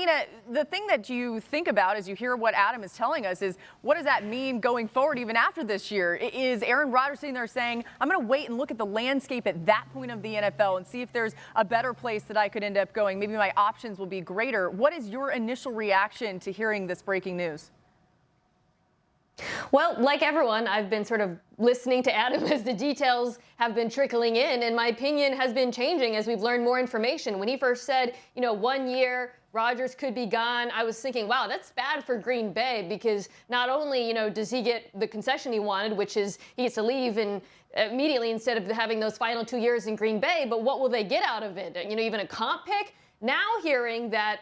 Mina, the thing that you think about as you hear what Adam is telling us is, what does that mean going forward even after this year? Is Aaron Rodgers sitting there saying, I'm going to wait and look at the landscape at that point of the NFL and see if there's a better place that I could end up going? Maybe my options will be greater. What is your initial reaction to hearing this breaking news? Well, like everyone, I've been sort of listening to Adam as the details have been trickling in, and my opinion has been changing as we've learned more information. When he first said, 1 year, Rodgers could be gone, I was thinking, wow, that's bad for Green Bay, because not only, does he get the concession he wanted, which is he gets to leave and immediately instead of having those final 2 years in Green Bay, but what will they get out of it? Even a comp pick? Now hearing that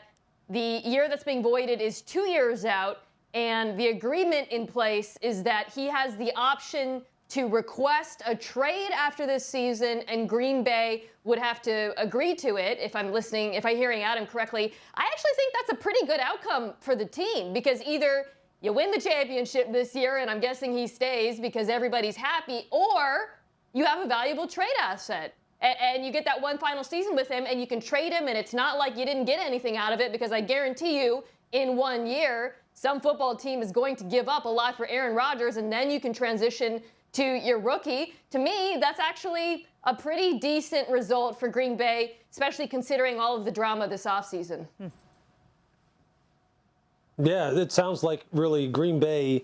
the year that's being voided is 2 years out, and the agreement in place is that he has the option to request a trade after this season, and Green Bay would have to agree to it. If I'm hearing Adam correctly, I actually think that's a pretty good outcome for the team, because either you win the championship this year, and I'm guessing he stays because everybody's happy, or you have a valuable trade asset. And you get that one final season with him, and you can trade him, and it's not like you didn't get anything out of it, because I guarantee you, in 1 year, some football team is going to give up a lot for Aaron Rodgers, and then you can transition to your rookie. To me, that's actually a pretty decent result for Green Bay, especially considering all of the drama this offseason. Yeah, it sounds like really Green Bay.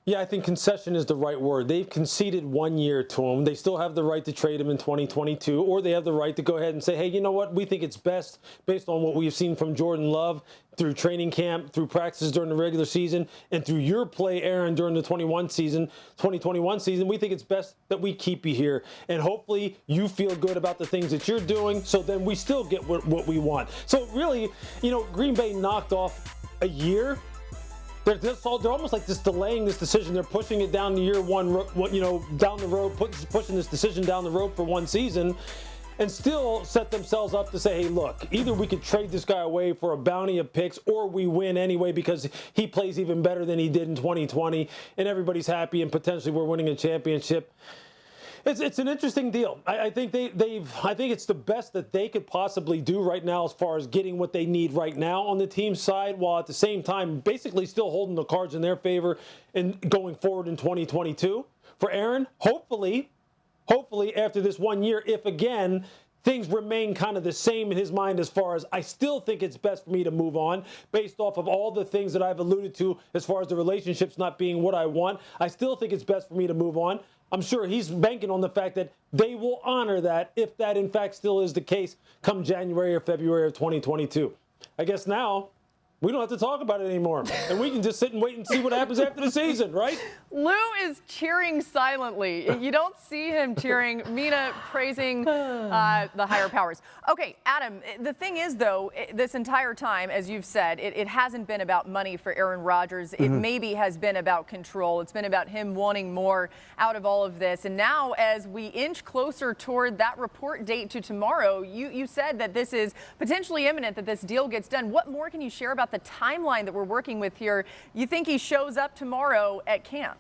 Yeah, I think concession is the right word. They've conceded 1 year to him. They still have the right to trade him in 2022, or they have the right to go ahead and say, hey, you know what? We think it's best based on what we've seen from Jordan Love through training camp, through practices during the regular season, and through your play, Aaron, during the 2021 season. We think it's best that we keep you here. And hopefully you feel good about the things that you're doing, so then we still get what we want. So really, Green Bay knocked off a year. They're almost like just delaying this decision. They're pushing it down to year one, down the road, pushing this decision down the road for one season, and still set themselves up to say, hey, look, either we could trade this guy away for a bounty of picks, or we win anyway because he plays even better than he did in 2020, and everybody's happy, and potentially we're winning a championship. It's an interesting deal. I think I think it's the best that they could possibly do right now as far as getting what they need right now on the team side, while at the same time basically still holding the cards in their favor and going forward in 2022. For Aaron, hopefully after this 1 year, if again things remain kind of the same in his mind as far as I still think it's best for me to move on based off of all the things that I've alluded to as far as the relationships not being what I want. I still think it's best for me to move on. I'm sure he's banking on the fact that they will honor that if that, in fact, still is the case come January or February of 2022. I guess now we don't have to talk about it anymore, and we can just sit and wait and see what happens after the season, right? Lou is cheering silently. You don't see him cheering. Mina praising the higher powers. Okay, Adam, the thing is, though, this entire time, as you've said, it hasn't been about money for Aaron Rodgers. It maybe has been about control. It's been about him wanting more out of all of this. And now, as we inch closer toward that report date to tomorrow, you said that this is potentially imminent, that this deal gets done. What more can you share about the timeline that we're working with here? You think he shows up tomorrow at camp?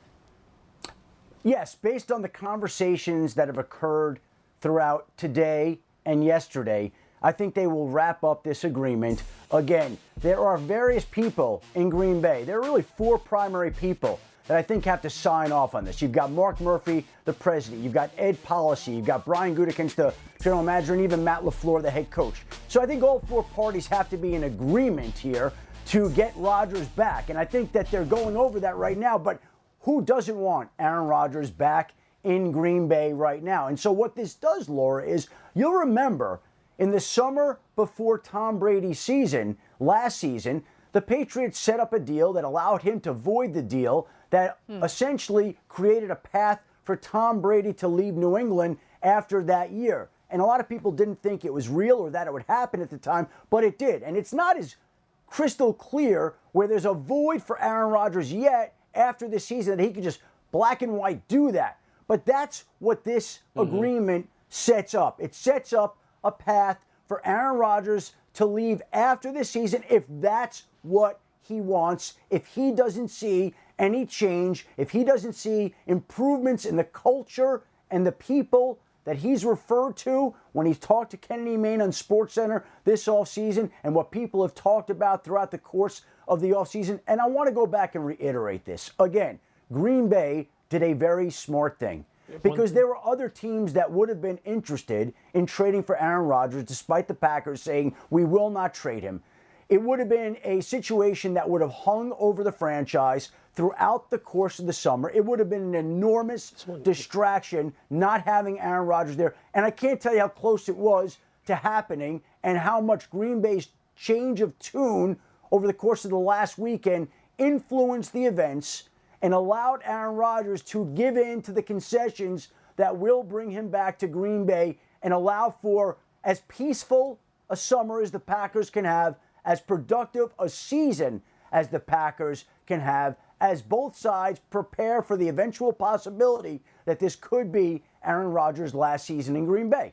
Yes, based on the conversations that have occurred throughout today and yesterday, I think they will wrap up this agreement. Again, there are various people in Green Bay. There are really four primary people that I think have to sign off on this. You've got Mark Murphy, the president. You've got Ed Policy. You've got Brian Gutekunst, the general manager, and even Matt LaFleur, the head coach. So I think all four parties have to be in agreement here to get Rodgers back. And I think that they're going over that right now. But who doesn't want Aaron Rodgers back in Green Bay right now? And so what this does, Laura, is you'll remember in the summer before Tom Brady's season, last season, the Patriots set up a deal that allowed him to void the deal that essentially created a path for Tom Brady to leave New England after that year. And a lot of people didn't think it was real or that it would happen at the time, but it did. And it's not as crystal clear where there's a void for Aaron Rodgers yet after this season that he could just black and white do that. But that's what this agreement sets up. It sets up a path for Aaron Rodgers to leave after this season if that's what he wants, if he doesn't see any change, if he doesn't see improvements in the culture and the people that he's referred to when he's talked to Kennedy Main on SportsCenter this offseason and what people have talked about throughout the course of the offseason. And I want to go back and reiterate this. Again, Green Bay did a very smart thing because there were other teams that would have been interested in trading for Aaron Rodgers despite the Packers saying we will not trade him. It would have been a situation that would have hung over the franchise throughout the course of the summer. It would have been an enormous distraction not having Aaron Rodgers there. And I can't tell you how close it was to happening and how much Green Bay's change of tune over the course of the last weekend influenced the events and allowed Aaron Rodgers to give in to the concessions that will bring him back to Green Bay and allow for as peaceful a summer as the Packers can have, as productive a season as the Packers can have, as both sides prepare for the eventual possibility that this could be Aaron Rodgers' last season in Green Bay.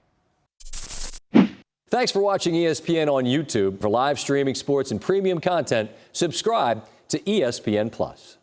Thanks for watching ESPN on YouTube. For live streaming sports and premium content, subscribe to ESPN+.